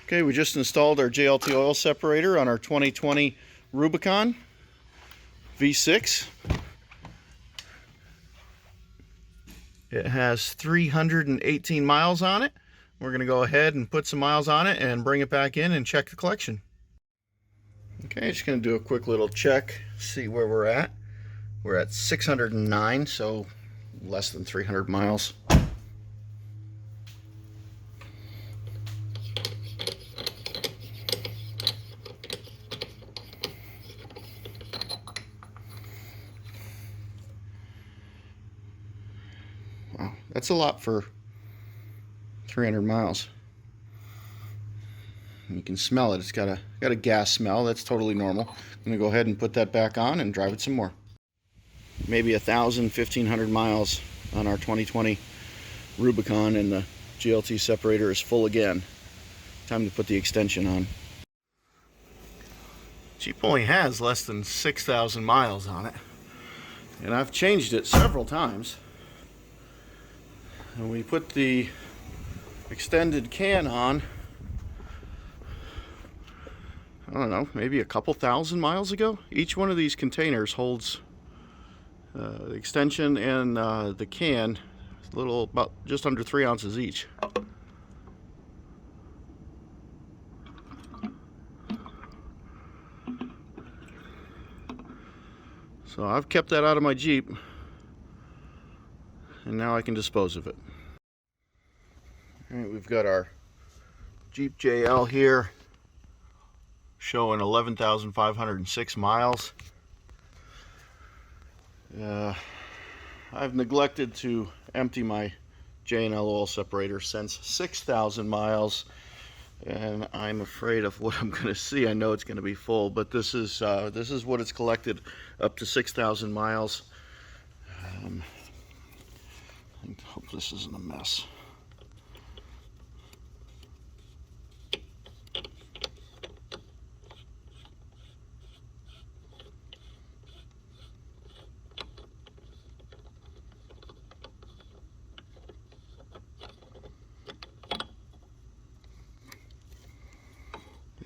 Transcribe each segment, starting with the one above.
Okay, we just installed our JLT oil separator on our 2020 Rubicon V6. It has 318 miles on it. We're going to go ahead and put some miles on it and bring it back in and check the collection. Okay, just going to do a quick little check, see where we're at. We're at 609, so less than 300 miles. Wow, that's a lot for 300 miles. You can smell it. It's got a gas smell. That's totally normal. I'm going to go ahead and put that back on and drive it some more. Maybe 1,000, 1,500 miles on our 2020 Rubicon, and the JLT separator is full again. Time to put the extension on. Jeep only has less than 6,000 miles on it, and I've changed it several times. And we put the extended can on, I don't know, maybe a couple thousand miles ago. Each one of these containers holds the extension and the can, about just under 3 ounces each. So I've kept that out of my Jeep, and now I can dispose of it. All right, we've got our Jeep JL here showing 11,506 miles. I've neglected to empty my J&L oil separator since 6,000 miles, and I'm afraid of what I'm going to see. I know it's going to be full, but this is what it's collected up to 6,000 miles. I hope this isn't a mess.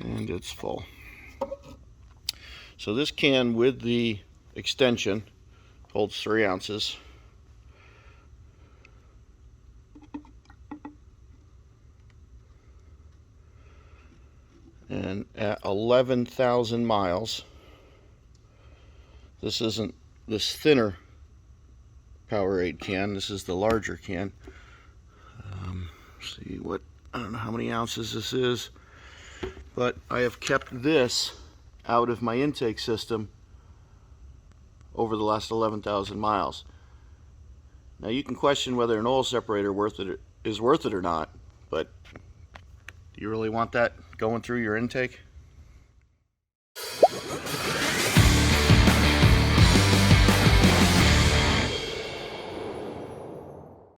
And it's full. So this can with the extension holds 3 ounces. And at 11,000 miles, this isn't this thinner Powerade can, this is the larger can. See what, I don't know how many ounces this is, but I have kept this out of my intake system over the last 11,000 miles. Now you can question whether an oil separator is worth it or not, but do you really want that going through your intake?